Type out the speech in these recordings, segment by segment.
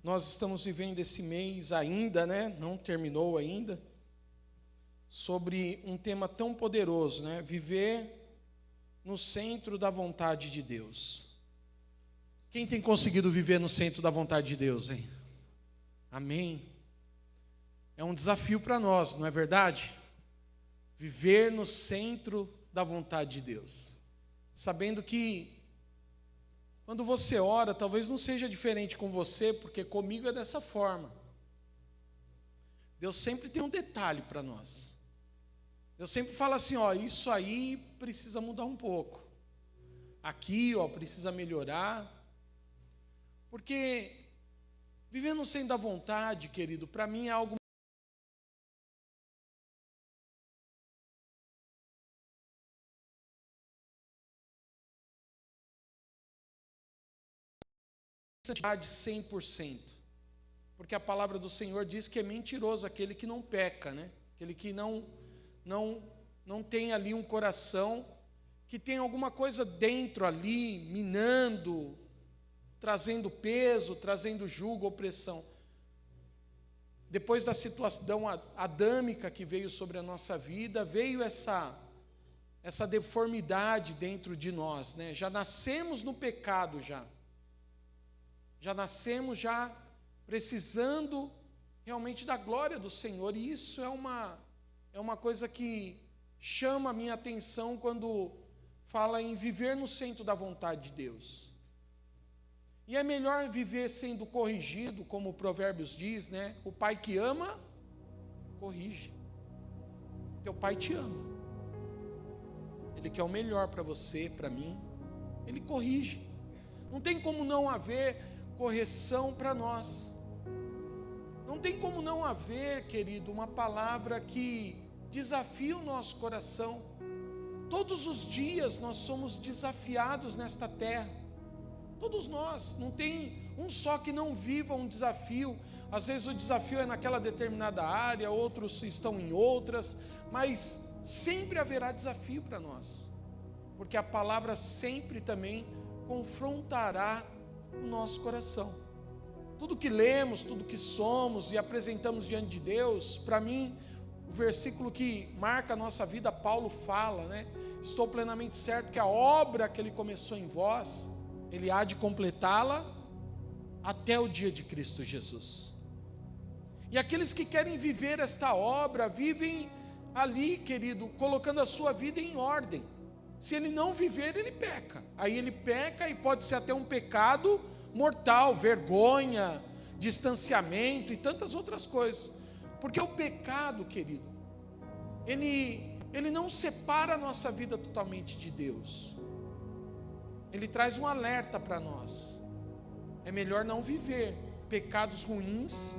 Nós estamos vivendo esse mês ainda, né? Não terminou ainda, sobre um tema tão poderoso, né? Viver no centro da vontade de Deus. Quem tem conseguido viver no centro da vontade de Deus, hein? Amém? É um desafio para nós, não é verdade? Viver no centro da vontade de Deus. Sabendo que quando você ora, talvez não seja diferente com você, porque comigo é dessa forma. Deus sempre tem um detalhe para nós. Deus sempre fala assim, ó, isso aí precisa mudar um pouco. Aqui, ó, precisa melhorar. Porque viver no centro da vontade, querido, para mim é algo santidade 100%. Porque a palavra do Senhor diz que é mentiroso aquele que não peca, né? Aquele que não tem ali um coração, que tem alguma coisa dentro ali, minando, trazendo peso, trazendo jugo, opressão. Depois da situação adâmica que veio sobre a nossa vida, veio essa deformidade dentro de nós, né? Já nascemos no pecado já nascemos já precisando realmente da glória do Senhor, e isso é uma coisa que chama a minha atenção quando fala em viver no centro da vontade de Deus. E é melhor viver sendo corrigido, como o Provérbios diz, né? O pai que ama, corrige. Teu pai te ama. Ele quer o melhor para você, para mim. Ele corrige. Não tem como não haver correção para nós. Não tem como não haver, querido, uma palavra que desafia o nosso coração. Todos os dias nós somos desafiados nesta terra. Todos nós. Não tem um só que não viva um desafio. Às vezes o desafio é naquela determinada área, outros estão em outras, mas sempre haverá desafio para nós. Porque a palavra sempre também confrontará o nosso coração. Tudo que lemos, tudo que somos e apresentamos diante de Deus, para mim, o versículo que marca a nossa vida, Paulo fala, né? Estou plenamente certo que a obra que ele começou em vós, ele há de completá-la até o dia de Cristo Jesus. E aqueles que querem viver esta obra, vivem ali, querido, colocando a sua vida em ordem. Se ele não viver, ele peca. Aí ele peca e pode ser até um pecado mortal, vergonha, distanciamento e tantas outras coisas. Porque o pecado, querido, ele não separa a nossa vida totalmente de Deus. Ele traz um alerta para nós. É melhor não viver pecados ruins,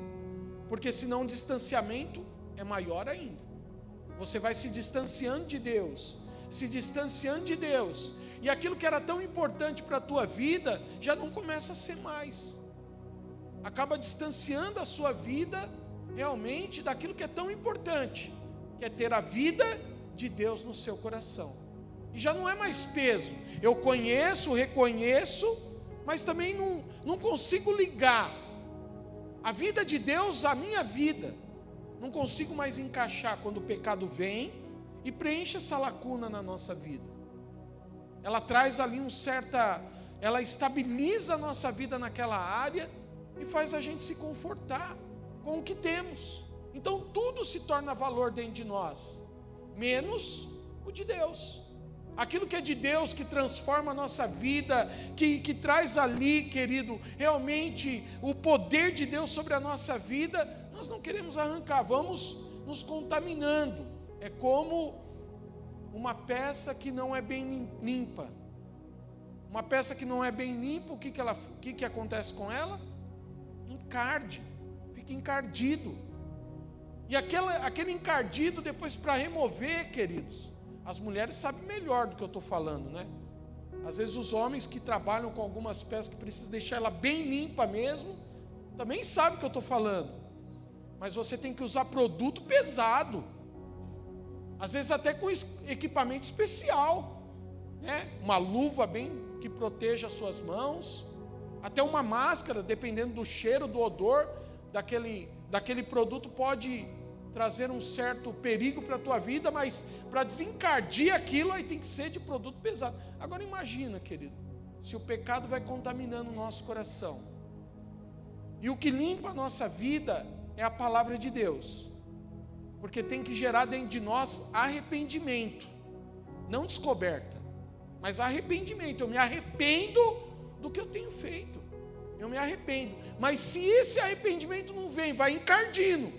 porque senão o distanciamento é maior ainda. Você vai se distanciando de Deus, e aquilo que era tão importante para a tua vida, já não começa a ser mais. Acaba distanciando a sua vida, realmente, daquilo que é tão importante, que é ter a vida de Deus no seu coração. E já não é mais peso. Eu conheço, reconheço, mas também não consigo ligar a vida de Deus à minha vida. Não consigo mais encaixar quando o pecado vem e preenche essa lacuna na nossa vida. Ela traz ali ela estabiliza a nossa vida naquela área e faz a gente se confortar com o que temos. Então tudo se torna valor dentro de nós, menos o de Deus. Aquilo que é de Deus, que transforma a nossa vida, que traz ali, querido, realmente o poder de Deus sobre a nossa vida, nós não queremos arrancar, vamos nos contaminando. É como uma peça que não é bem limpa. Uma peça que não é bem limpa, o que acontece com ela? Encarde, fica encardido. E aquele encardido, depois para remover, queridos, as mulheres sabem melhor do que eu estou falando, né? Às vezes os homens que trabalham com algumas peças que precisam deixar ela bem limpa mesmo, também sabem o que eu estou falando. Mas você tem que usar produto pesado. Às vezes até com equipamento especial, né? Uma luva bem que proteja as suas mãos, Até uma máscara, dependendo do cheiro, do odor daquele produto, pode trazer um certo perigo para a tua vida, mas para desencardir aquilo, aí tem que ser de produto pesado. Agora imagina, querido, se o pecado vai contaminando o nosso coração, e o que limpa a nossa vida é a palavra de Deus, porque tem que gerar dentro de nós arrependimento, não descoberta, mas arrependimento. Eu me arrependo do que eu tenho feito, eu me arrependo, mas se esse arrependimento não vem, vai encardindo,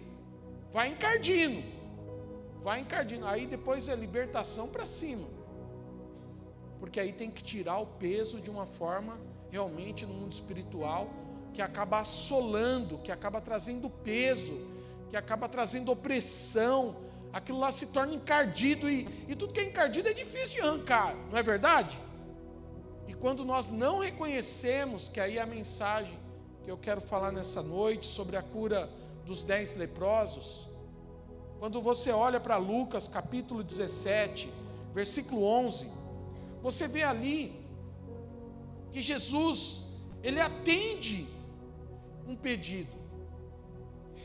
aí depois é libertação para cima, porque aí tem que tirar o peso de uma forma, realmente no mundo espiritual, que acaba assolando, que acaba trazendo peso, que acaba trazendo opressão, aquilo lá se torna encardido, e tudo que é encardido é difícil de arrancar, não é verdade? E quando nós não reconhecemos, que aí é a mensagem que eu quero falar nessa noite, sobre a cura dos 10 leprosos, quando você olha para Lucas capítulo 17, versículo 11, você vê ali que Jesus, ele atende um pedido,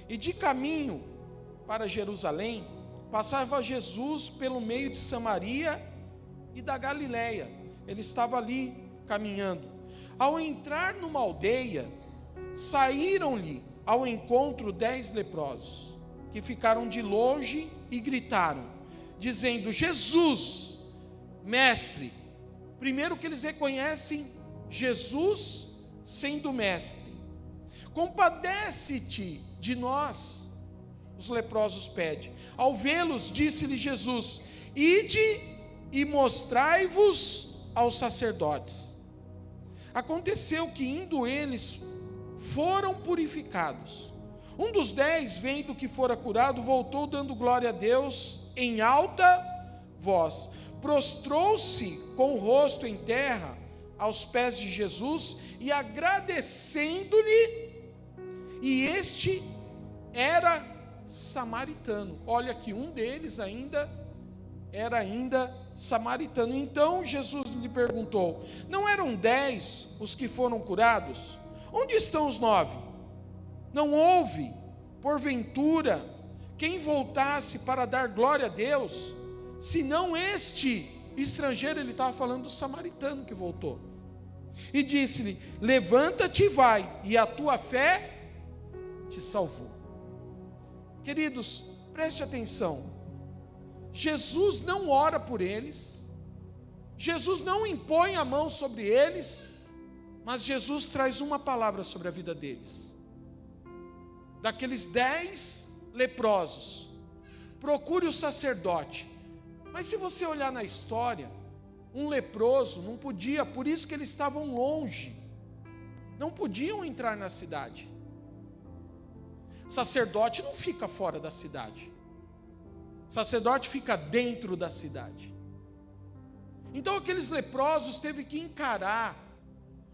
e de caminho para Jerusalém, passava Jesus pelo meio de Samaria e da Galileia. Ele estava ali caminhando. Ao entrar numa aldeia, saíram-lhe ao encontro 10 leprosos, que ficaram de longe e gritaram, dizendo: Jesus, mestre. Primeiro que eles reconhecem Jesus sendo mestre. Compadece-te de nós, os leprosos pedem. Ao vê-los, disse-lhe Jesus: ide e mostrai-vos aos sacerdotes. Aconteceu que, indo eles, foram purificados. Um dos 10, vendo que fora curado, voltou dando glória a Deus em alta voz. Prostrou-se com o rosto em terra aos pés de Jesus e agradecendo-lhe, e este era samaritano. Olha que um deles era samaritano. Então Jesus lhe perguntou: não eram 10 os que foram curados? Onde estão os 9? Não houve, porventura, quem voltasse para dar glória a Deus, senão este estrangeiro? Ele estava falando do samaritano que voltou. E disse-lhe: levanta-te e vai, e a tua fé te salvou. Queridos, preste atenção. Jesus não ora por eles, Jesus não impõe a mão sobre eles, mas Jesus traz uma palavra sobre a vida deles. Daqueles 10 leprosos, procure o sacerdote. Mas se você olhar na história, um leproso não podia, por isso que eles estavam longe, não podiam entrar na cidade. Sacerdote não fica fora da cidade, sacerdote fica dentro da cidade. Então aqueles leprosos teve que encarar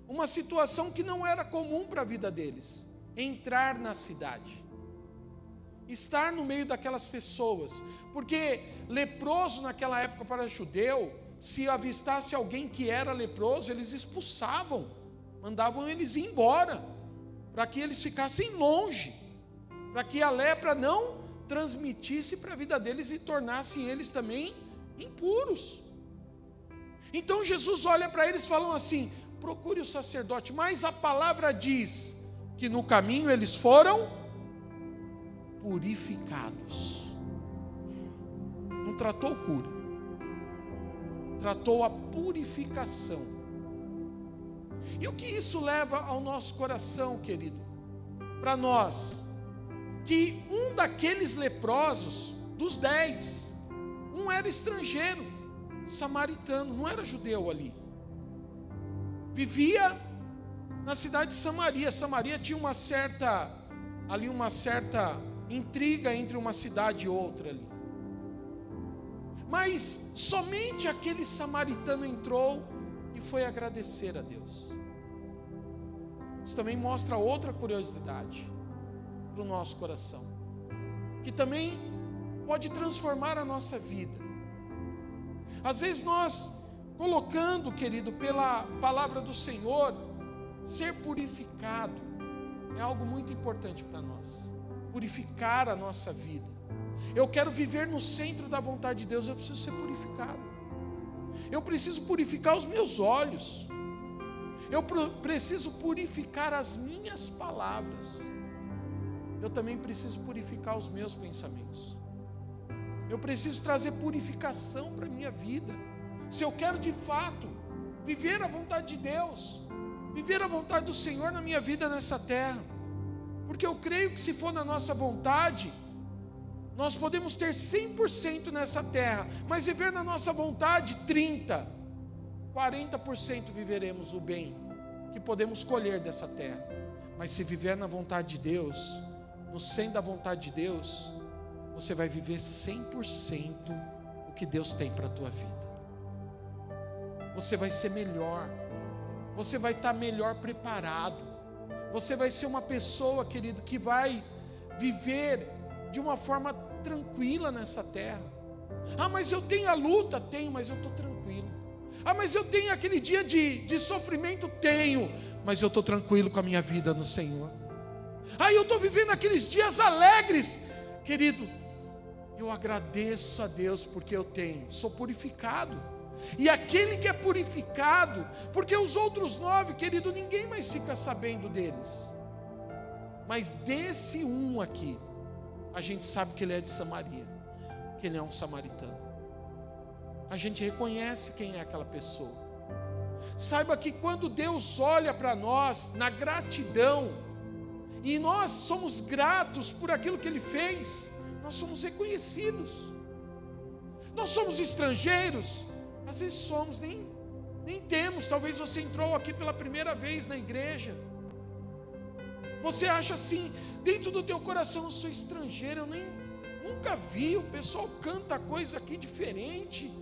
uma situação que não era comum para a vida deles: entrar na cidade, estar no meio daquelas pessoas, porque leproso naquela época para judeu, se avistasse alguém que era leproso, eles expulsavam, mandavam eles ir embora, para que eles ficassem longe, para que a lepra não transmitisse para a vida deles e tornassem eles também impuros. Então Jesus olha para eles e fala assim: procure o sacerdote. Mas a palavra diz que no caminho eles foram purificados. Não tratou cura, tratou a purificação. E o que isso leva ao nosso coração, querido? Para nós, que um daqueles leprosos, dos 10, um era estrangeiro, samaritano, não era judeu ali, vivia na cidade de Samaria. Samaria tinha uma certa intriga entre uma cidade e outra ali, mas somente aquele samaritano entrou e foi agradecer a Deus. Isso também mostra outra curiosidade para o nosso coração, que também pode transformar a nossa vida. Às vezes nós, colocando, querido, pela palavra do Senhor, ser purificado é algo muito importante para nós. Purificar a nossa vida. Eu quero viver no centro da vontade de Deus, eu preciso ser purificado. Eu preciso purificar os meus olhos. Eu preciso purificar as minhas palavras. Eu também preciso purificar os meus pensamentos. Eu preciso trazer purificação para a minha vida. Se eu quero de fato viver a vontade de Deus, viver a vontade do Senhor na minha vida nessa terra. Porque eu creio que se for na nossa vontade, nós podemos ter 100% nessa terra, mas viver na nossa vontade 30%, 40% viveremos o bem que podemos colher dessa terra. Mas se viver na vontade de Deus, no centro da vontade de Deus, você vai viver 100% o que Deus tem para a tua vida. Você vai ser melhor, você vai estar melhor preparado, você vai ser uma pessoa, querido, que vai viver de uma forma tranquila nessa terra. Ah, mas eu tenho a luta? Tenho, mas eu estou tranquilo. Ah, mas eu tenho aquele dia de sofrimento? Tenho, mas eu estou tranquilo com a minha vida no Senhor. Ah, eu estou vivendo aqueles dias alegres, querido, eu agradeço a Deus porque eu tenho, sou purificado. E aquele que é purificado, porque os outros 9, querido, ninguém mais fica sabendo deles, mas desse um aqui, a gente sabe que ele é de Samaria, que ele é um samaritano. A gente reconhece quem é aquela pessoa. Saiba que quando Deus olha para nós na gratidão, e nós somos gratos por aquilo que Ele fez, nós somos reconhecidos. Nós somos estrangeiros, às vezes somos, nem temos. Talvez você entrou aqui pela primeira vez na igreja, você acha assim, dentro do teu coração, eu sou estrangeiro, eu nunca vi, o pessoal canta coisa aqui diferente,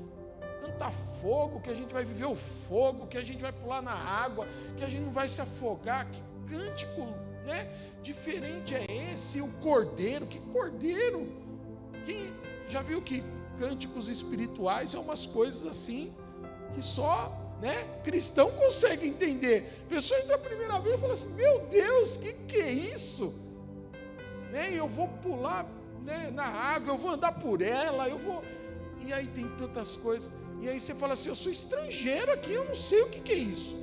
canta fogo, que a gente vai viver o fogo, que a gente vai pular na água, que a gente não vai se afogar, que cântico, né, diferente é esse, o cordeiro, que cordeiro, quem já viu que cânticos espirituais é umas coisas assim, que só, né, cristão consegue entender. A pessoa entra a primeira vez e fala assim, meu Deus, que é isso? Né, eu vou pular, né, na água, eu vou andar por ela, e aí tem tantas coisas, e aí você fala assim, eu sou estrangeiro aqui, eu não sei o que é isso.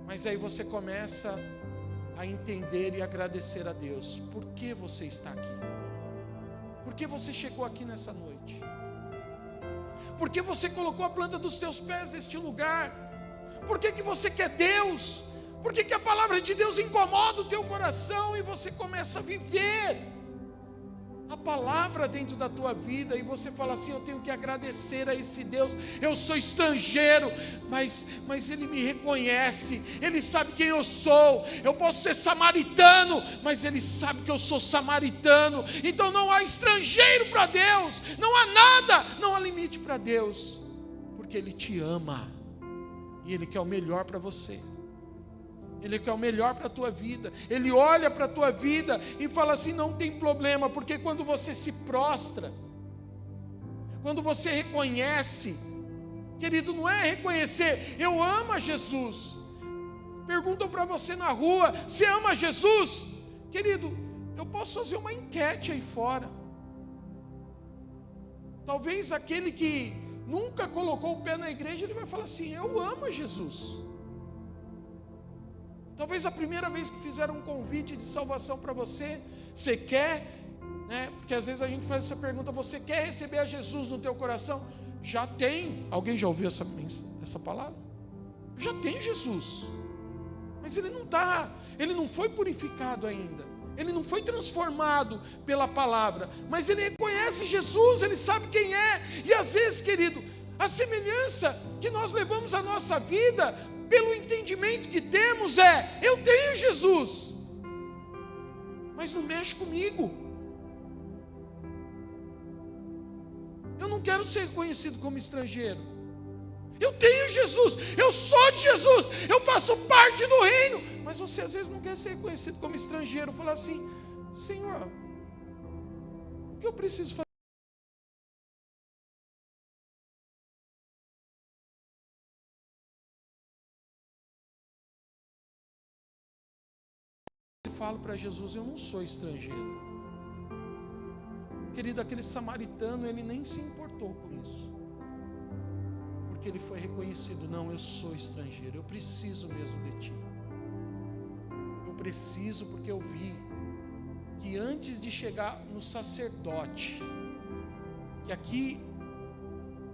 Mas aí você começa a entender e agradecer a Deus. Por que você está aqui? Por que você chegou aqui nessa noite? Por que você colocou a planta dos teus pés neste lugar? Por que você quer Deus? Por que a palavra de Deus incomoda o teu coração e você começa a viver a palavra dentro da tua vida, e você fala assim, eu tenho que agradecer a esse Deus, eu sou estrangeiro, mas Ele me reconhece, Ele sabe quem eu sou, eu posso ser samaritano, mas Ele sabe que eu sou samaritano, então não há estrangeiro para Deus, não há nada, não há limite para Deus, porque Ele te ama, e Ele quer o melhor para você. Ele quer o melhor para a tua vida. Ele olha para a tua vida e fala assim, não tem problema, porque quando você se prostra, quando você reconhece, querido, não é reconhecer, eu amo a Jesus. Perguntam para você na rua, você ama Jesus? Querido, eu posso fazer uma enquete aí fora. Talvez aquele que nunca colocou o pé na igreja, ele vai falar assim, eu amo a Jesus. Talvez a primeira vez que fizeram um convite de salvação para você, você quer, né? Porque às vezes a gente faz essa pergunta, você quer receber a Jesus no teu coração? Já tem, alguém já ouviu essa palavra? Já tem Jesus, mas ele não foi purificado ainda, ele não foi transformado pela palavra, mas ele reconhece Jesus, ele sabe quem é, e às vezes, querido, a semelhança que nós levamos a nossa vida, pelo entendimento que temos eu tenho Jesus, mas não mexe comigo, eu não quero ser reconhecido como estrangeiro, eu tenho Jesus, eu sou de Jesus, eu faço parte do reino, mas você às vezes não quer ser reconhecido como estrangeiro, fala assim, Senhor, o que eu preciso fazer? falo para Jesus: eu não sou estrangeiro. Querido, aquele samaritano, ele nem se importou com isso, porque ele foi reconhecido: não, eu sou estrangeiro, eu preciso mesmo de ti. Eu preciso, porque eu vi que antes de chegar no sacerdote, que aqui,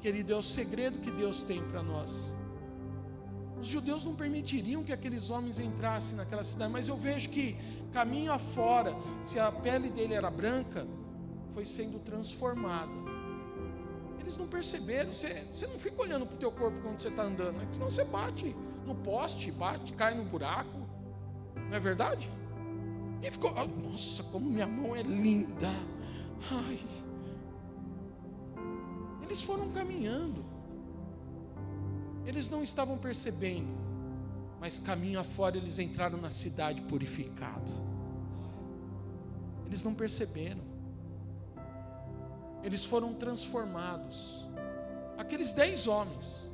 querido, é o segredo que Deus tem para nós. Os judeus não permitiriam que aqueles homens entrassem naquela cidade, mas eu vejo que caminho afora, se a pele dele era branca, foi sendo transformada. Eles não perceberam. Você não fica olhando para o teu corpo quando você está andando, né? Senão você bate no poste, cai no buraco, não é verdade? E ficou: nossa, como minha mão é linda. Ai. Eles foram caminhando, eles não estavam percebendo, mas caminho afora eles entraram na cidade purificado. Eles não perceberam, eles foram transformados. Aqueles 10 homens,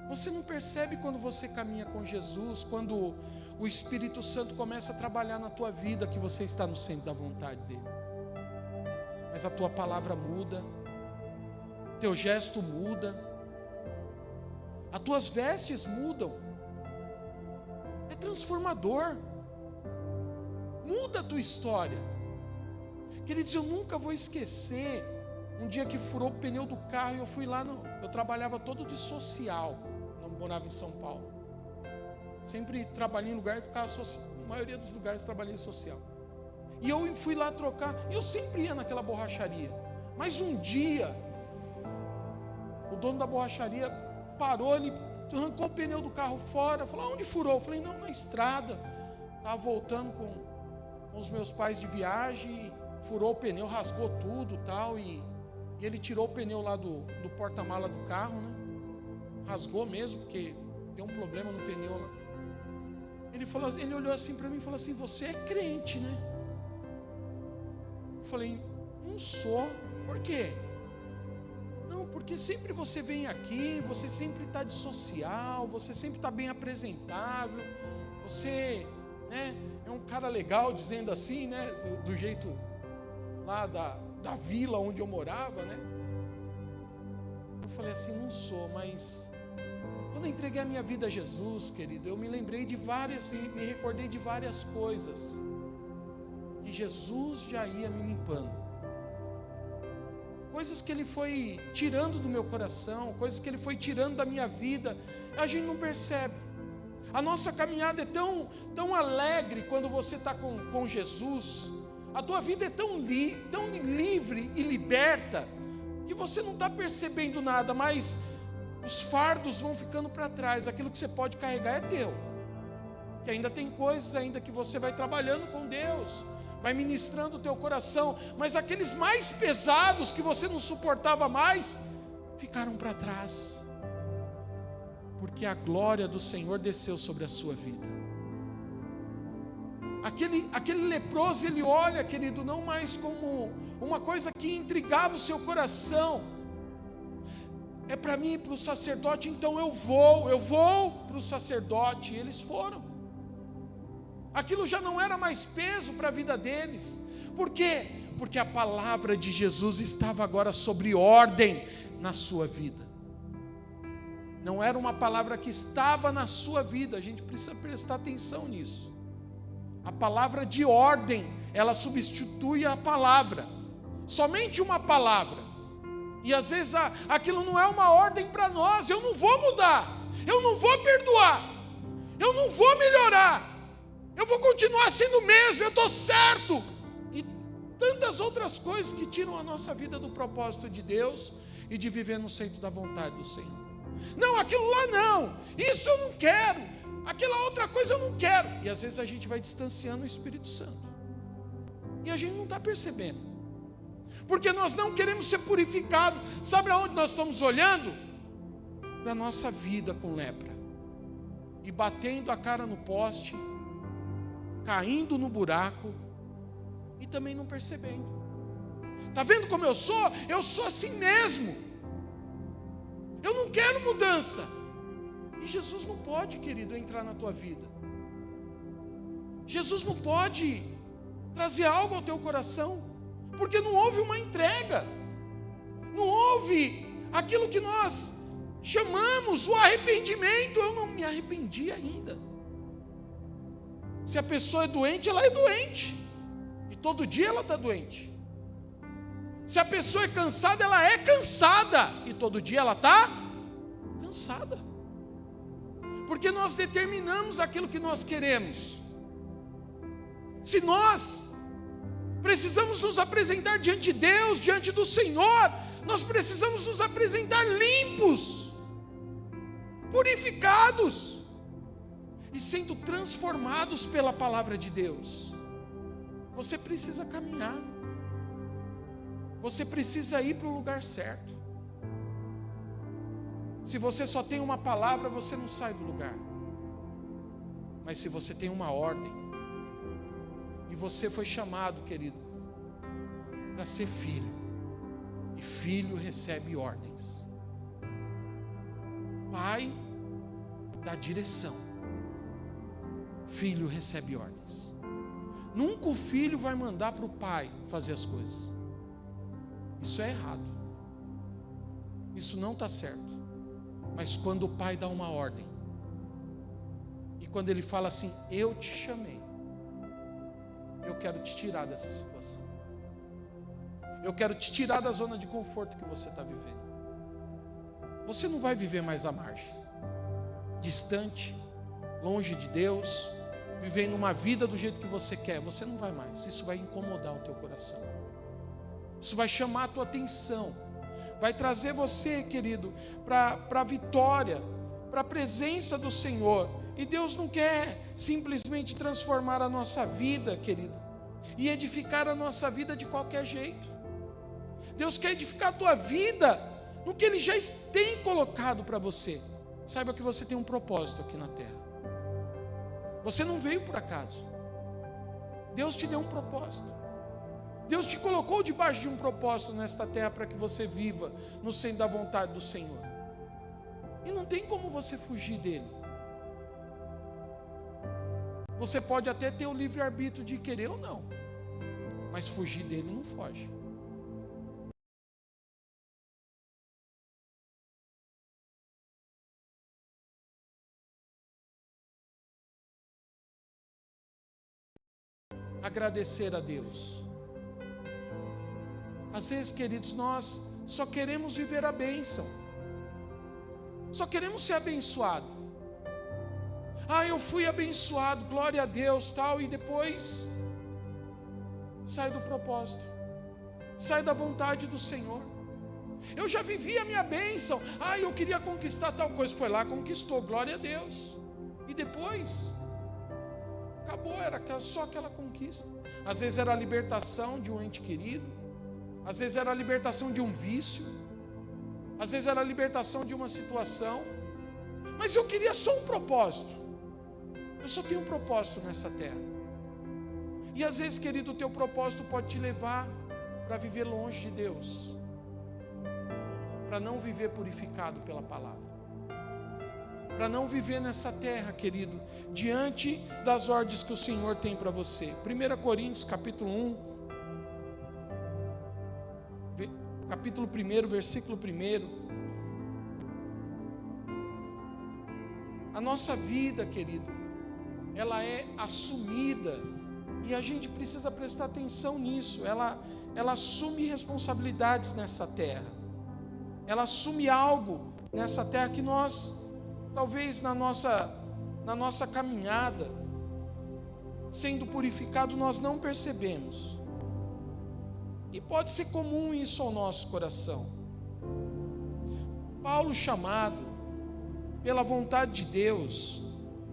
você não percebe quando você caminha com Jesus, quando o Espírito Santo começa a trabalhar na tua vida, que você está no centro da vontade dele. Mas a tua palavra muda, teu gesto muda, as tuas vestes mudam. É transformador, muda a tua história. Queridos, eu nunca vou esquecer um dia que furou o pneu do carro, e eu fui lá, eu trabalhava todo de social, eu morava em São Paulo, sempre trabalhei em lugar e ficava na maioria dos lugares trabalhei em social, e eu fui lá trocar, eu sempre ia naquela borracharia, mas um dia o dono da borracharia parou, ele arrancou o pneu do carro fora, falou: onde furou? Eu falei: não, na estrada, estava voltando com os meus pais de viagem, furou o pneu, rasgou tudo tal, e ele tirou o pneu lá do porta-mala do carro, né? Rasgou mesmo, porque deu um problema no pneu lá. Ele olhou assim para mim e falou assim: você é crente, né? Eu falei: não sou. Por quê? Não, porque sempre você vem aqui, você sempre está de social, você sempre está bem apresentável, você, né, é um cara legal, dizendo assim, né, do jeito lá da vila onde eu morava, né? Eu falei assim: não sou, mas quando eu entreguei a minha vida a Jesus, querido, eu me lembrei de me recordei de várias coisas que Jesus já ia me limpando, coisas que Ele foi tirando do meu coração, coisas que Ele foi tirando da minha vida, a gente não percebe. A nossa caminhada é tão alegre quando você está com Jesus, a tua vida é tão livre e liberta, que você não está percebendo nada, mas os fardos vão ficando para trás, aquilo que você pode carregar é teu, que ainda tem coisas ainda que você vai trabalhando com Deus, vai ministrando o teu coração, mas aqueles mais pesados que você não suportava mais, ficaram para trás, porque a glória do Senhor desceu sobre a sua vida. Aquele leproso, ele olha, querido, não mais como uma coisa que intrigava o seu coração. É para mim, para o sacerdote, então eu vou para o sacerdote. E eles foram. Aquilo já não era mais peso para a vida deles. Por quê? Porque a palavra de Jesus estava agora sobre ordem na sua vida. Não era uma palavra que estava na sua vida, a gente precisa prestar atenção nisso. A palavra de ordem, ela substitui a palavra, somente uma palavra, e às vezes aquilo não é uma ordem para nós. Eu não vou mudar, eu não vou perdoar, eu não vou melhorar, eu vou continuar sendo o mesmo, eu estou certo, e tantas outras coisas que tiram a nossa vida do propósito de Deus e de viver no centro da vontade do Senhor. Não, aquilo lá não, isso eu não quero, aquela outra coisa eu não quero. E às vezes a gente vai distanciando o Espírito Santo, e a gente não está percebendo, porque nós não queremos ser purificados. Sabe aonde nós estamos olhando? Para a nossa vida com lepra, e batendo a cara no poste, caindo no buraco, e também não percebendo. Está vendo como eu sou? Eu sou assim mesmo, eu não quero mudança. E Jesus não pode, querido, entrar na tua vida. Jesus não pode trazer algo ao teu coração, porque não houve uma entrega, não houve aquilo que nós chamamos o arrependimento. Eu não me arrependi ainda. Se a pessoa é doente, ela é doente, e todo dia ela está doente. Se a pessoa é cansada, ela é cansada, e todo dia ela está cansada, porque nós determinamos aquilo que nós queremos. Se nós precisamos nos apresentar diante de Deus, diante do Senhor, nós precisamos nos apresentar limpos, purificados e sendo transformados pela palavra de Deus. Você precisa caminhar, você precisa ir para o lugar certo. Se você só tem uma palavra, você não sai do lugar. Mas se você tem uma ordem, e você foi chamado, querido, para ser filho, e filho recebe ordens. Pai dá direção, filho recebe ordens. Nunca o filho vai mandar para o pai fazer as coisas. Isso é errado, isso não está certo. Mas quando o pai dá uma ordem, e quando ele fala assim: eu te chamei, eu quero te tirar dessa situação, eu quero te tirar da zona de conforto que você está vivendo. Você não vai viver mais à margem, distante, longe de Deus, vivendo uma vida do jeito que você quer. Você não vai mais. Isso vai incomodar o teu coração, isso vai chamar a tua atenção, vai trazer você, querido, para a vitória, para a presença do Senhor. E Deus não quer simplesmente transformar a nossa vida, querido, e edificar a nossa vida de qualquer jeito. Deus quer edificar a tua vida no que Ele já tem colocado para você. Saiba que você tem um propósito aqui na terra. Você não veio por acaso. Deus te deu um propósito. Deus te colocou debaixo de um propósito nesta terra para que você viva no centro da vontade do Senhor. E não tem como você fugir dele. Você pode até ter o livre-arbítrio de querer ou não, mas fugir dele não foge. Agradecer a Deus. Às vezes, queridos, nós só queremos viver a bênção, só queremos ser abençoados. Eu fui abençoado, glória a Deus, tal, e depois sai do propósito, sai da vontade do Senhor. Eu já vivi a minha bênção, eu queria conquistar tal coisa, foi lá, conquistou, glória a Deus, e depois acabou, era só aquela conquista. Às vezes era a libertação de um ente querido, às vezes era a libertação de um vício, às vezes era a libertação de uma situação, mas eu queria só um propósito. Eu só tenho um propósito nessa terra. E às vezes, querido, o teu propósito pode te levar para viver longe de Deus, para não viver purificado pela palavra, para não viver nessa terra, querido, diante das ordens que o Senhor tem para você. 1 Coríntios capítulo 1, capítulo 1, versículo 1. A nossa vida, querido, ela é assumida, e a gente precisa prestar atenção nisso. Ela assume responsabilidades nessa terra, ela assume algo nessa terra que nós, talvez na nossa caminhada, sendo purificado, nós não percebemos, e pode ser comum isso ao nosso coração. Paulo, chamado pela vontade de Deus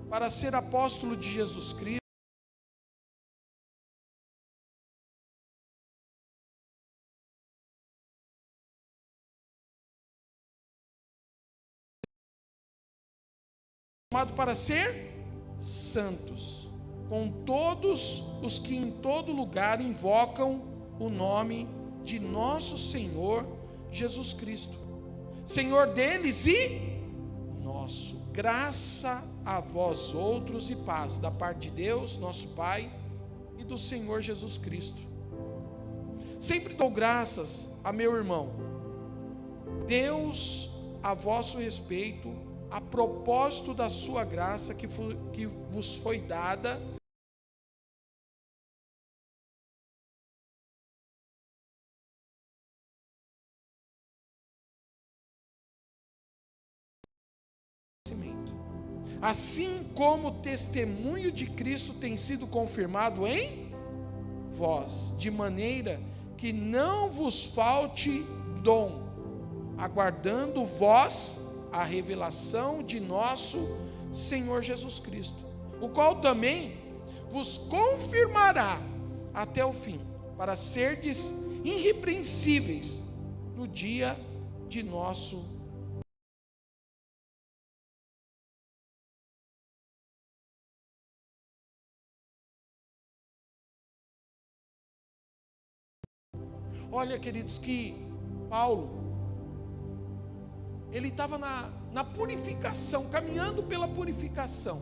para ser apóstolo de Jesus Cristo, chamado para ser santos, com todos os que em todo lugar invocam o nome de nosso Senhor Jesus Cristo, Senhor deles e nosso. Graça a vós outros e paz, da parte de Deus, nosso Pai, e do Senhor Jesus Cristo. Sempre dou graças a meu irmão, Deus, a vosso respeito, a propósito da sua graça que vos foi dada, assim como o testemunho de Cristo tem sido confirmado em vós, de maneira que não vos falte dom, aguardando vós a revelação de nosso Senhor Jesus Cristo, o qual também vos confirmará até o fim, para serdes irrepreensíveis no dia de nosso Olha, queridos, que Paulo, ele estava na purificação, caminhando pela purificação.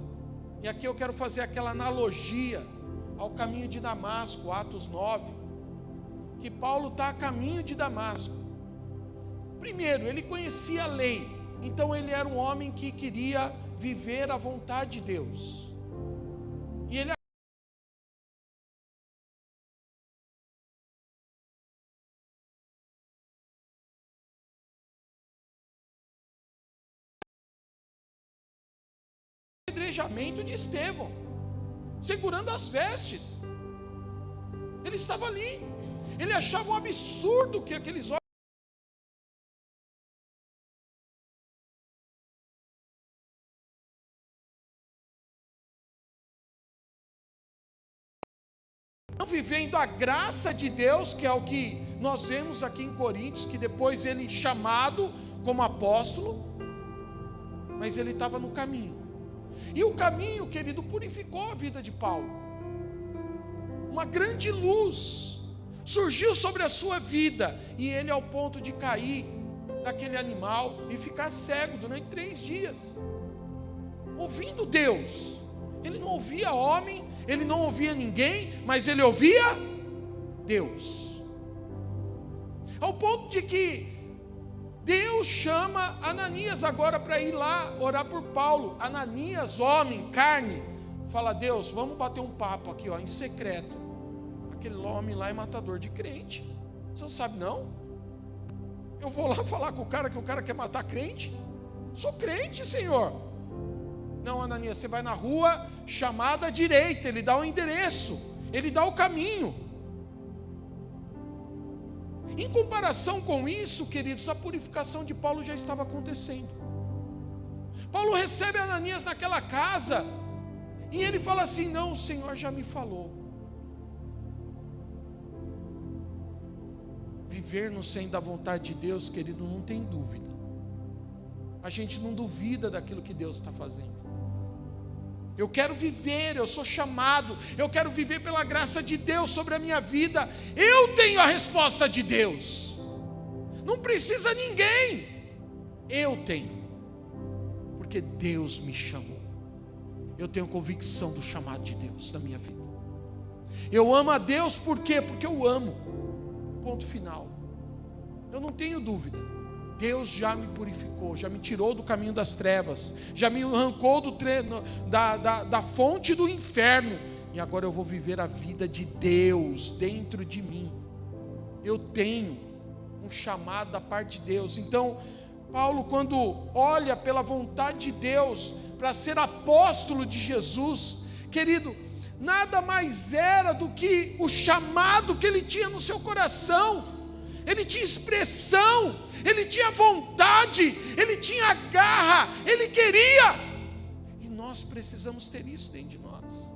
E aqui eu quero fazer aquela analogia ao caminho de Damasco, Atos 9, que Paulo está a caminho de Damasco. Primeiro, ele conhecia a lei, então ele era um homem que queria viver a vontade de Deus. E ele apedrejamento de Estevão, segurando as vestes. Ele estava ali. Ele achava um absurdo que aqueles homens não vivendo a graça de Deus, que é o que nós vemos aqui em Coríntios, que depois ele chamado como apóstolo, mas ele estava no caminho. E o caminho, querido, purificou a vida de Paulo. Uma grande luz surgiu sobre a sua vida, e ele ao ponto de cair daquele animal e ficar cego durante 3 dias, ouvindo Deus. Ele não ouvia homem, ele não ouvia ninguém, mas ele ouvia Deus. Ao ponto de que Deus chama Ananias agora para ir lá orar por Paulo. Ananias, homem, carne, fala: Deus, vamos bater um papo aqui, em secreto. Aquele homem lá é matador de crente. Você não sabe não? Eu vou lá falar com o cara que o cara quer matar crente? Sou crente, Senhor. Não, Ananias, você vai na rua chamada direita. Ele dá o endereço, ele dá o caminho. Em comparação com isso, queridos, a purificação de Paulo já estava acontecendo. Paulo recebe Ananias naquela casa, e ele fala assim: não, o Senhor já me falou. Viver no centro da vontade de Deus, querido, não tem dúvida. A gente não duvida daquilo que Deus está fazendo. Eu quero viver, eu sou chamado, eu quero viver pela graça de Deus sobre a minha vida. Eu tenho a resposta de Deus, não precisa ninguém, eu tenho, porque Deus me chamou. Eu tenho convicção do chamado de Deus na minha vida. Eu amo a Deus, por quê? Porque eu amo, ponto final. Eu não tenho dúvida. Deus já me purificou, já me tirou do caminho das trevas, já me arrancou da fonte do inferno, e agora eu vou viver a vida de Deus dentro de mim. Eu tenho um chamado da parte de Deus. Então, Paulo, quando olha pela vontade de Deus para ser apóstolo de Jesus, querido, nada mais era do que o chamado que ele tinha no seu coração. Ele tinha expressão, ele tinha vontade, ele tinha garra, ele queria. E nós precisamos ter isso dentro de nós.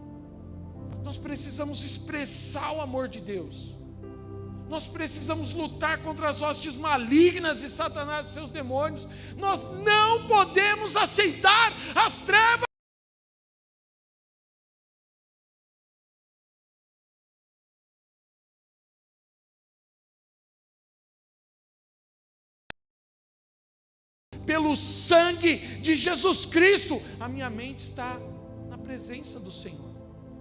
Nós precisamos expressar o amor de Deus. Nós precisamos lutar contra as hostes malignas de Satanás e seus demônios. Nós não podemos aceitar as trevas. pelo sangue de Jesus Cristo, a minha mente está na presença do Senhor.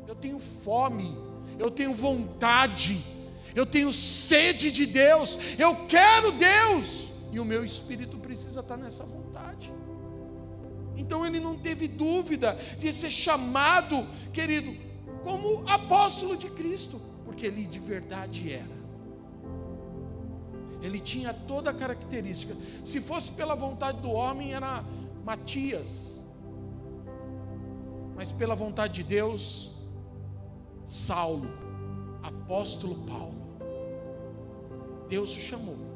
Eu tenho fome, eu tenho vontade, eu tenho sede de Deus, eu quero Deus, e o meu espírito precisa estar nessa vontade. Então ele não teve dúvida de ser chamado, querido, como apóstolo de Cristo, porque ele de verdade era. Ele tinha toda a característica. Se fosse pela vontade do homem, era Matias. Mas pela vontade de Deus, Saulo, apóstolo Paulo. Deus o chamou.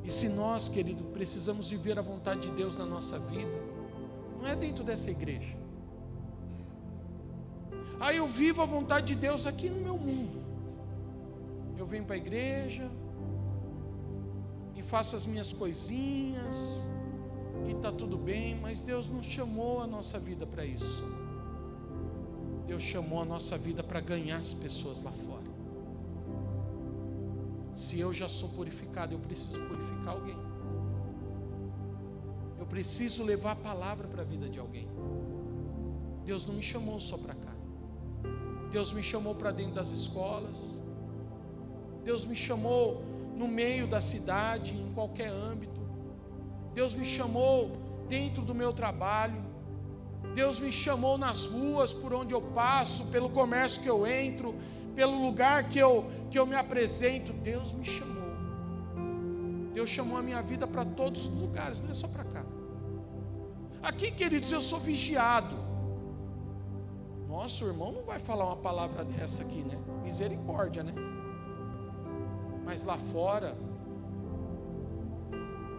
E se nós, querido, precisamos viver a vontade de Deus na nossa vida, não é dentro dessa igreja. Eu vivo a vontade de Deus aqui no meu mundo. Eu venho para a igreja e faço as minhas coisinhas e está tudo bem, mas Deus não chamou a nossa vida para isso. Deus chamou a nossa vida para ganhar as pessoas lá fora. Se eu já sou purificado, eu preciso purificar alguém. Eu preciso levar a palavra para a vida de alguém. Deus não me chamou só para cá. Deus me chamou para dentro das escolas. Deus me chamou no meio da cidade, em qualquer âmbito. Deus me chamou dentro do meu trabalho. Deus me chamou nas ruas, por onde eu passo, pelo comércio que eu entro, pelo lugar que eu me apresento. Deus me chamou. Deus chamou a minha vida para todos os lugares, não é só para cá. Aqui, queridos, eu sou vigiado. Nossa, o irmão não vai falar uma palavra dessa aqui, né? Misericórdia, né? Mas lá fora,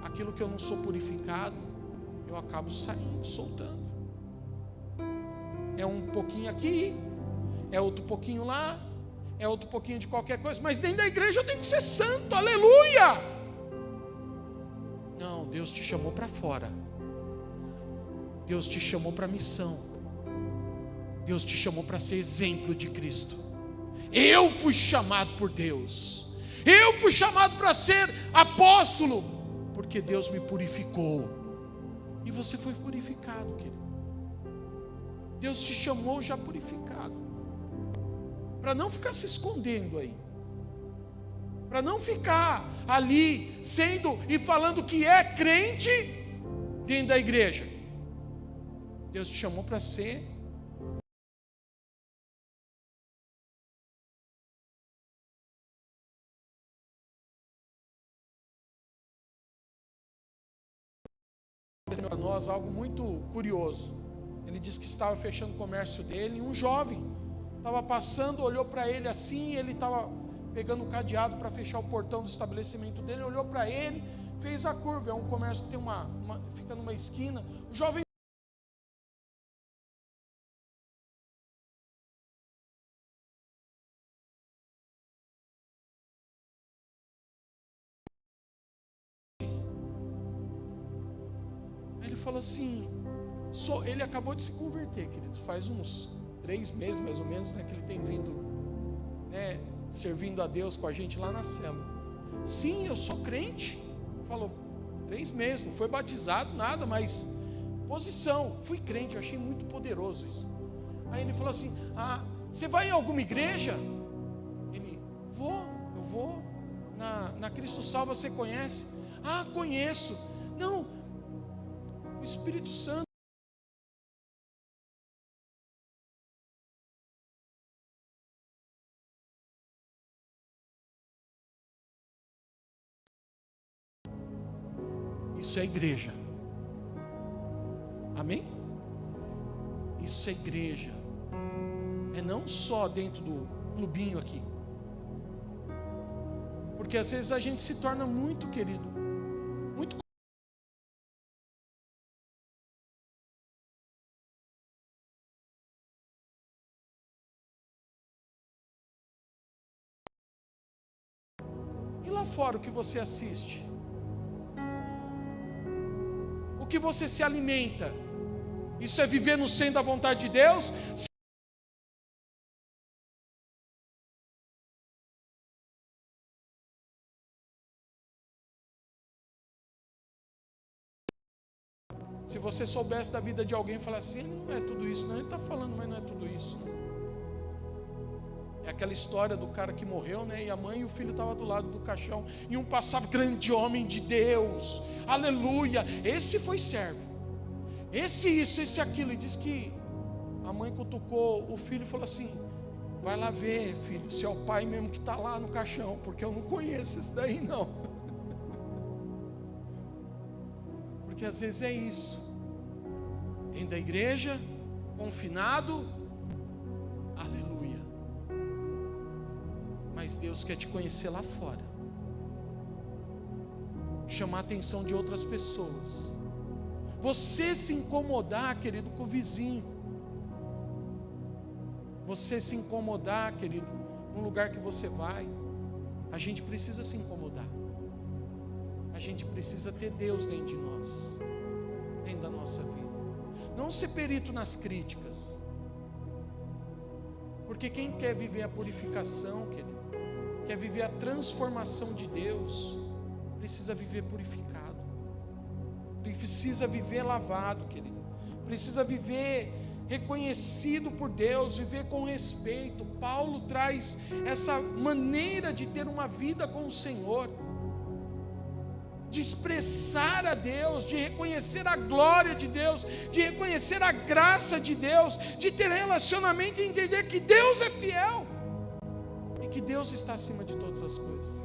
aquilo que eu não sou purificado, eu acabo saindo, soltando. É um pouquinho aqui, é outro pouquinho lá, é outro pouquinho de qualquer coisa, mas dentro da igreja eu tenho que ser santo, aleluia! Não, Deus te chamou para fora. Deus te chamou para missão. Deus te chamou para ser exemplo de Cristo. Eu fui chamado por Deus. Eu fui chamado para ser apóstolo, porque Deus me purificou. E você foi purificado, querido. Deus te chamou já purificado. Para não ficar se escondendo aí. Para não ficar ali sendo e falando que é crente dentro da igreja. Deus te chamou para ser para nós algo muito curioso. Ele disse que estava fechando o comércio dele e um jovem estava passando, olhou para ele assim, ele estava pegando o cadeado para fechar o portão do estabelecimento dele, olhou para ele, fez a curva. É um comércio que tem fica numa esquina. O jovem ele falou assim, ele acabou de se converter, queridos, faz uns 3 meses mais ou menos, né, que ele tem vindo, né, servindo a Deus com a gente lá na célula. Sim, eu sou crente. Falou, 3 meses, não foi batizado, nada, mas posição, fui crente, eu achei muito poderoso isso. Aí ele falou assim, você vai em alguma igreja? Ele, eu vou na Cristo Salva, você conhece? Conheço. Não, o Espírito Santo. Isso é igreja. Amém? Isso é igreja. É não só dentro do clubinho aqui. Porque às vezes a gente se torna muito, querido, muito. E lá fora o que você assiste? O que você se alimenta? Isso é viver no centro da vontade de Deus? Se você soubesse da vida de alguém e falasse assim, não é tudo isso, não, ele está falando, mas não é tudo isso. Não. É aquela história do cara que morreu, né? E a mãe e o filho estavam do lado do caixão, e um passava, grande homem de Deus, aleluia, esse foi servo, esse isso, esse aquilo, e diz que a mãe cutucou o filho e falou assim, vai lá ver, filho, se é o pai mesmo que está lá no caixão, porque eu não conheço esse daí não. Porque às vezes é isso, dentro da igreja, confinado, aleluia, mas Deus quer te conhecer lá fora, chamar a atenção de outras pessoas, você se incomodar, querido, com o vizinho, você se incomodar, querido, no lugar que você vai, a gente precisa se incomodar. A gente precisa ter Deus dentro de nós, dentro da nossa vida. Não ser perito nas críticas. Porque quem quer viver a purificação, querido, quer viver a transformação de Deus, precisa viver purificado. Precisa viver lavado, querido. Precisa viver reconhecido por Deus, viver com respeito. Paulo traz essa maneira de ter uma vida com o Senhor, de expressar a Deus, de reconhecer a glória de Deus, de reconhecer a graça de Deus, de ter relacionamento e entender que Deus é fiel e que Deus está acima de todas as coisas.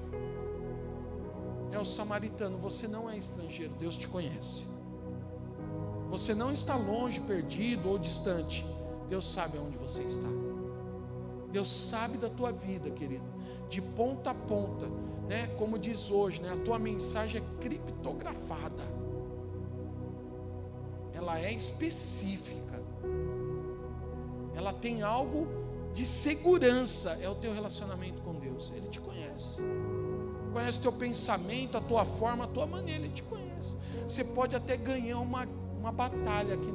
É o samaritano, você não é estrangeiro, Deus te conhece. Você não está longe, perdido ou distante, Deus sabe aonde você está. Deus sabe da tua vida, querido, de ponta a ponta, né? Como diz hoje, né? A tua mensagem é criptografada, ela é específica, ela tem algo de segurança, é o teu relacionamento com Deus. Ele te conhece o teu pensamento, a tua forma, a tua maneira, Ele te conhece. Você pode até ganhar uma batalha aqui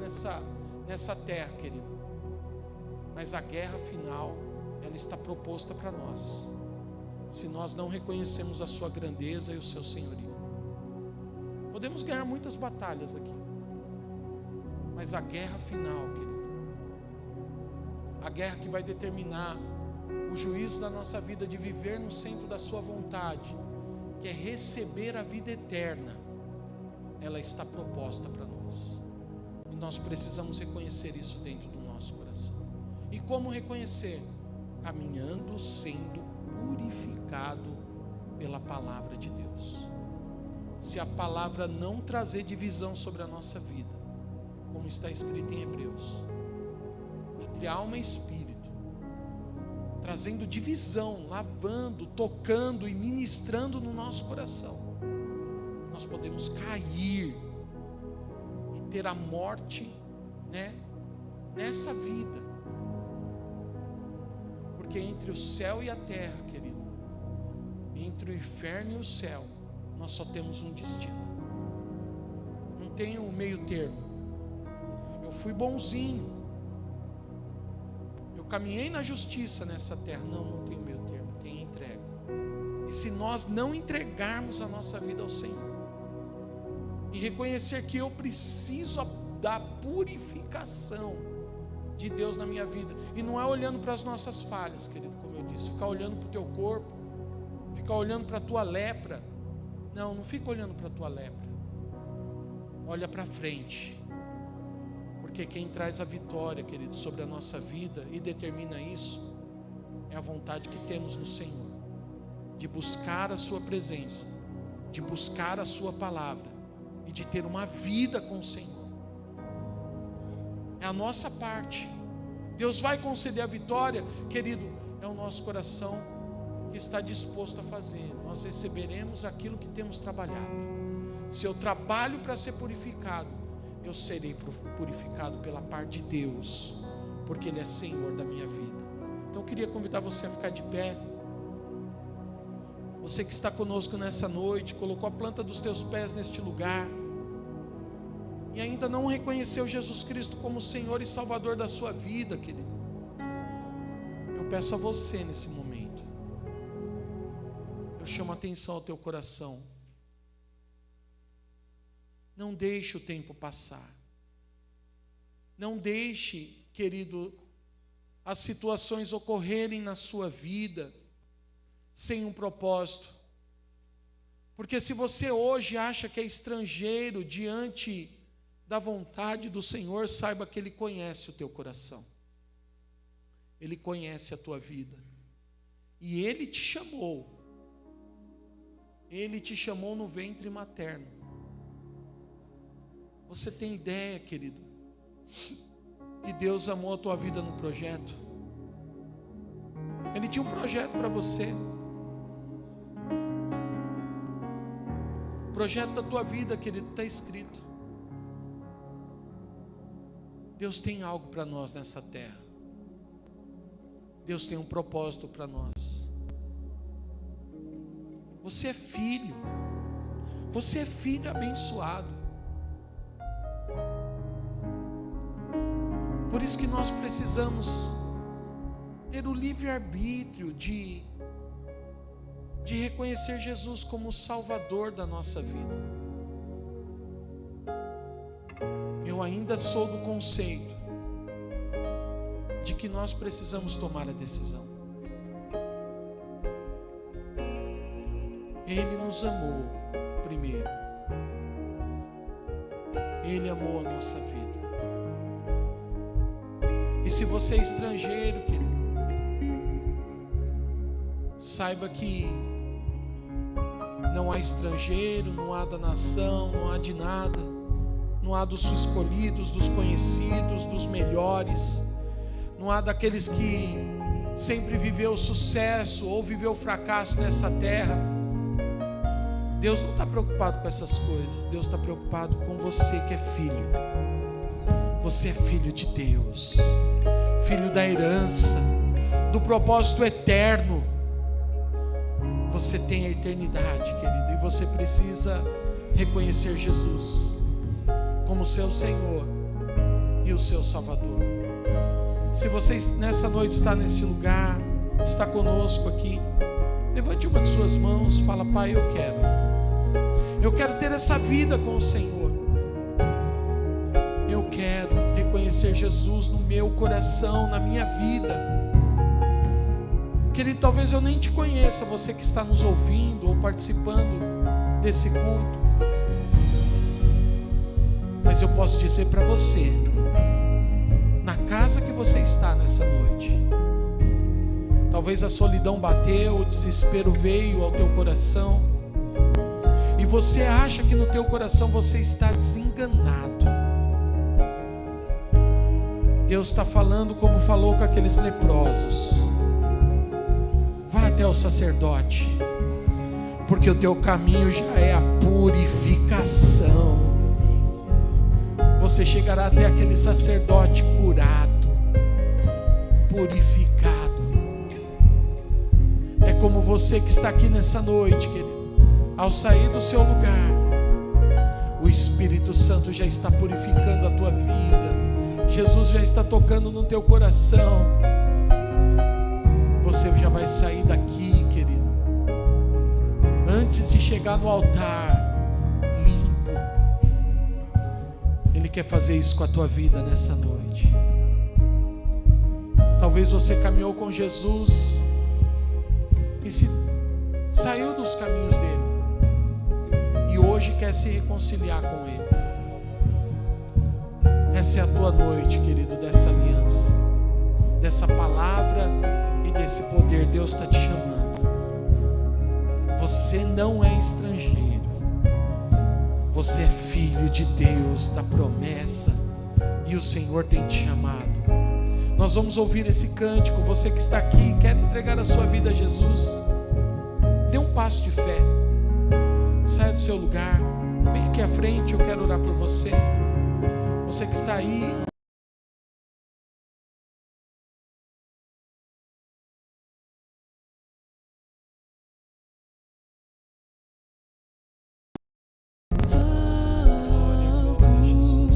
nessa terra, querido, mas a guerra final, ela está proposta para nós, se nós não reconhecemos a sua grandeza e o seu senhorio. Podemos ganhar muitas batalhas aqui, mas a guerra final, querido, a guerra que vai determinar o juízo da nossa vida, de viver no centro da sua vontade, que é receber a vida eterna, ela está proposta para nós, e nós precisamos reconhecer isso dentro do nosso coração. E como reconhecer? Caminhando, sendo purificado pela palavra de Deus. Se a palavra não trazer divisão sobre a nossa vida, como está escrito em Hebreus, entre alma e espírito, trazendo divisão, lavando, tocando e ministrando no nosso coração, nós podemos cair e ter a morte, né, nessa vida. Porque entre o céu e a terra, querido, entre o inferno e o céu, nós só temos um destino. Não tem um meio termo. Eu fui bonzinho, eu caminhei na justiça nessa terra. Não tem meio termo, tem entrega. E se nós não entregarmos a nossa vida ao Senhor e reconhecer que eu preciso da purificação de Deus na minha vida, e não é olhando para as nossas falhas, querido, como eu disse, ficar olhando para o teu corpo, ficar olhando para a tua lepra. Não fica olhando para a tua lepra, olha para frente, porque quem traz a vitória, querido, sobre a nossa vida e determina isso, é a vontade que temos no Senhor, de buscar a sua presença, de buscar a sua palavra, e de ter uma vida com o Senhor. É a nossa parte. Deus vai conceder a vitória, querido, é o nosso coração que está disposto a fazer. Nós receberemos aquilo que temos trabalhado. Se eu trabalho para ser purificado, eu serei purificado pela parte de Deus, porque Ele é Senhor da minha vida. Então eu queria convidar você a ficar de pé. Você que está conosco nessa noite, colocou a planta dos teus pés neste lugar. e ainda não reconheceu Jesus Cristo como Senhor e Salvador da sua vida, querido, eu peço a você nesse momento, eu chamo a atenção ao teu coração. Não deixe o tempo passar. Não deixe, querido, as situações ocorrerem na sua vida sem um propósito. Porque se você hoje acha que é estrangeiro diante da vontade do Senhor, saiba que Ele conhece o teu coração. Ele conhece a tua vida. E Ele te chamou. Ele te chamou no ventre materno. Você tem ideia, querido, que Deus amou a tua vida no projeto? Ele tinha um projeto para você. O projeto da tua vida, querido, está escrito. Deus tem algo para nós nessa terra. Deus tem um propósito para nós. Você é filho. Você é filho abençoado. Por isso que nós precisamos ter o livre-arbítrio de reconhecer Jesus como o Salvador da nossa vida. Eu ainda sou do conceito de que nós precisamos tomar a decisão. Ele nos amou primeiro. Ele amou a nossa vida. E se você é estrangeiro, querido, saiba que não há estrangeiro, não há da nação, não há de nada, não há dos escolhidos, dos conhecidos, dos melhores, não há daqueles que sempre viveu sucesso ou viveu fracasso nessa terra. Deus não está preocupado com essas coisas. Deus está preocupado com você que é filho. Você é filho de Deus, filho da herança, do propósito eterno. Você tem a eternidade, querido, e você precisa reconhecer Jesus como seu Senhor e o seu Salvador. Se você nessa noite está nesse lugar, está conosco aqui, levante uma de suas mãos, fala: Pai, eu quero ter essa vida com o Senhor. Eu quero reconhecer Jesus no meu coração, na minha vida. Querido, talvez eu nem te conheça, você que está nos ouvindo ou participando desse culto, mas eu posso dizer para você, na casa que você está nessa noite, talvez a solidão bateu, o desespero veio ao teu coração, e você acha que no teu coração você está desenganado. Deus está falando como falou com aqueles leprosos: vá até o sacerdote, porque o teu caminho já é a purificação. Você chegará até aquele sacerdote curado, purificado. É como você que está aqui nessa noite, querido. Ao sair do seu lugar, o Espírito Santo já está purificando a tua vida. Jesus já está tocando no teu coração. Você já vai sair daqui, querido, antes de chegar no altar, limpo. Ele quer fazer isso com a tua vida nessa noite. Talvez você caminhou com Jesus e saiu dos caminhos dele, e hoje quer se reconciliar com ele. Essa é a tua noite, querido, dessa aliança, dessa palavra e desse poder. Deus está te chamando. Você não é estrangeiro, você é filho de Deus, da promessa, e o Senhor tem te chamado. Nós vamos ouvir esse cântico. Você que está aqui, quer entregar a sua vida a Jesus, dê um passo de fé, saia do seu lugar, vem aqui à frente, eu quero orar por você. Você que está aí, glória a Jesus.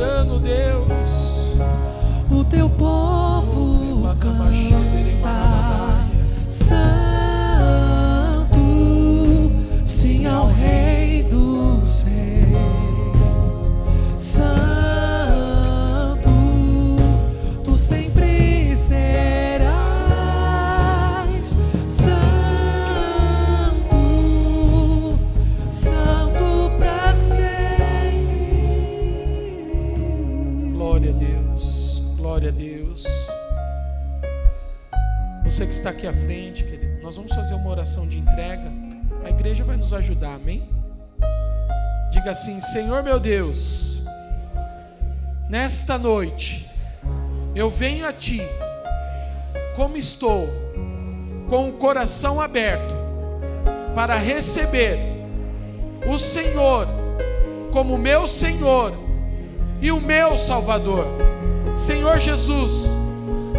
soberano Deus. O teu povo canta, Santo, sim ao Rei dos Reis. Santo, tu sempre serás. Santo, Santo pra sempre. Glória a Deus, glória a Deus. Você que está aqui à frente, querido, nós vamos fazer uma oração de entrega. A igreja vai nos ajudar, amém? Diga assim: Senhor meu Deus, nesta noite eu venho a Ti, como estou, com o coração aberto, para receber o Senhor como meu Senhor e o meu Salvador. Senhor Jesus,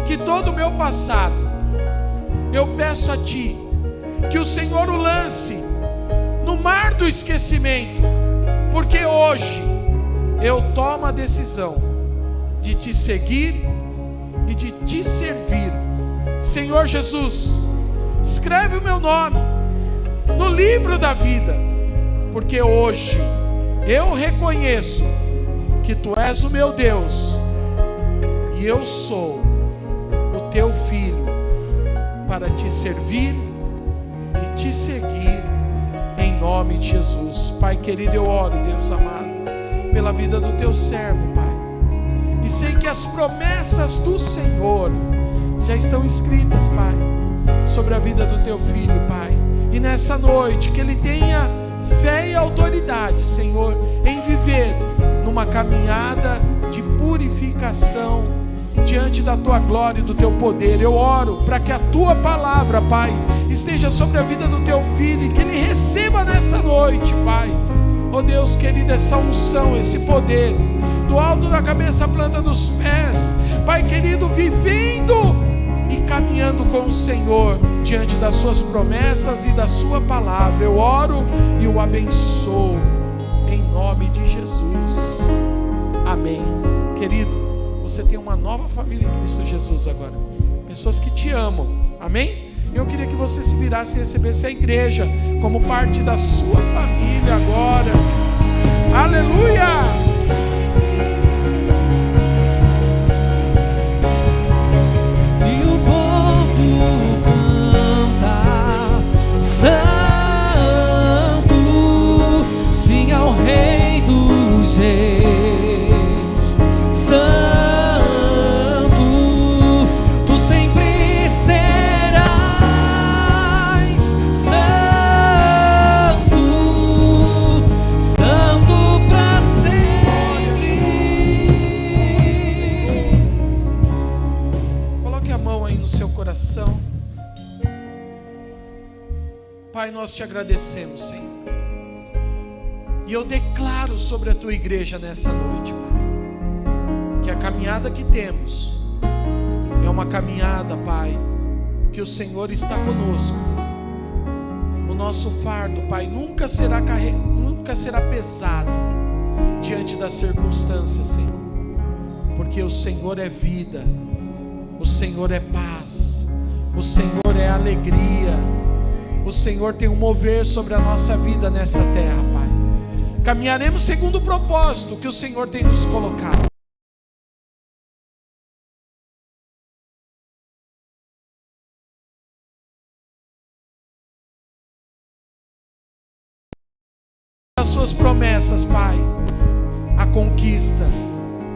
que todo o meu passado, eu peço a Ti, que o Senhor o lance no mar do esquecimento, porque hoje eu tomo a decisão de Te seguir e de Te servir. Senhor Jesus, escreve o meu nome no livro da vida, porque hoje eu reconheço que Tu és o meu Deus e eu sou o Teu filho, para Te servir e Te seguir, em nome de Jesus. Pai querido, eu oro, Deus amado, pela vida do Teu servo, Pai, e sei que as promessas do Senhor já estão escritas, Pai, sobre a vida do Teu filho, Pai, e nessa noite que ele tenha fé e autoridade, Senhor, em viver numa caminhada de purificação diante da Tua glória e do Teu poder. Eu oro para que a Tua palavra, Pai, esteja sobre a vida do Teu filho e que ele receba nessa noite, Pai, oh Deus querido, essa unção, esse poder, do alto da cabeça à planta dos pés, Pai querido, vivendo e caminhando com o Senhor diante das Suas promessas e da Sua palavra. Eu oro e o abençoo em nome de Jesus, amém. Querido, você tem uma nova família em Cristo Jesus agora, pessoas que te amam, amém? Eu queria que você se virasse e recebesse a igreja como parte da sua família agora, aleluia! E o povo canta, Santo, sim ao Rei dos Reis. Santo, Pai, nós Te agradecemos, Senhor, e eu declaro sobre a Tua igreja nessa noite, Pai, que a caminhada que temos é uma caminhada, Pai, que o Senhor está conosco. O nosso fardo, Pai, nunca será pesado diante das circunstâncias, Senhor, porque o Senhor é vida, o Senhor é paz, o Senhor é alegria, o Senhor tem um mover sobre a nossa vida nessa terra, Pai. Caminharemos segundo o propósito que o Senhor tem nos colocado. As Suas promessas, Pai, a conquista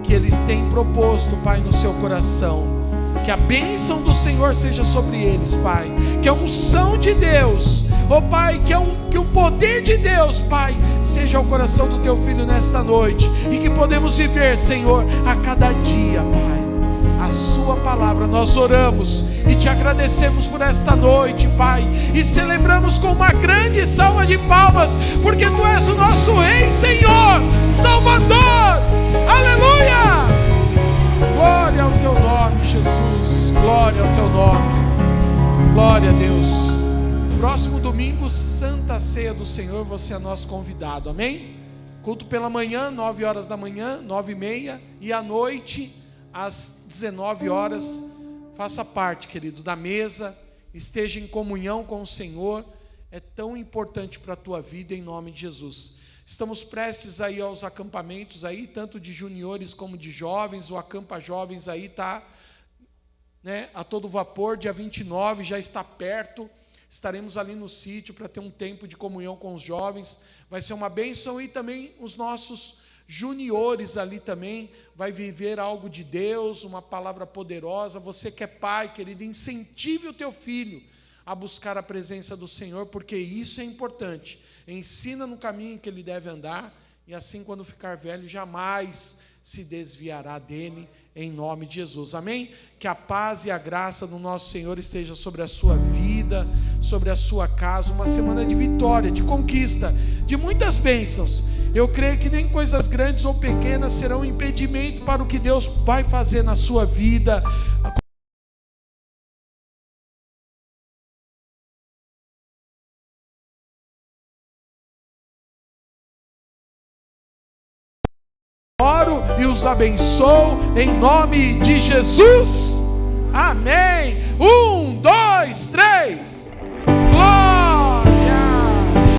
que eles têm proposto, Pai, no seu coração. Que a bênção do Senhor seja sobre eles, Pai, que a unção de Deus, oh Pai, que o poder de Deus, Pai, seja ao coração do Teu filho nesta noite, e que podemos viver, Senhor, a cada dia, Pai, a Sua palavra. Nós oramos e Te agradecemos por esta noite, Pai, e celebramos com uma grande salva de palmas, porque Tu és o nosso Rei, Senhor, Salvador, aleluia! Glória ao Teu nome, Jesus, glória ao Teu nome, glória a Deus. Próximo domingo, Santa Ceia do Senhor, você é nosso convidado, amém? Culto pela manhã, 9 horas da manhã, 9h30, e à noite, às 19 horas, faça parte, querido, da mesa, esteja em comunhão com o Senhor, é tão importante para a tua vida, em nome de Jesus. Estamos prestes aí aos acampamentos aí, tanto de juniores como de jovens, o Acampa Jovens aí está, né, a todo vapor, dia 29, já está perto, estaremos ali no sítio para ter um tempo de comunhão com os jovens, vai ser uma bênção, e também os nossos juniores ali também, vai viver algo de Deus, uma palavra poderosa. Você que é pai, querido, incentive o teu filho a buscar a presença do Senhor, porque isso é importante, ensina no caminho que ele deve andar, e assim quando ficar velho, jamais se desviará dele, em nome de Jesus, amém? Que a paz e a graça do nosso Senhor esteja sobre a sua vida, sobre a sua casa, uma semana de vitória, de conquista, de muitas bênçãos. Eu creio que nem coisas grandes ou pequenas serão impedimento para o que Deus vai fazer na sua vida. Oro e os abençoo em nome de Jesus. Amém. 1, 2, 3.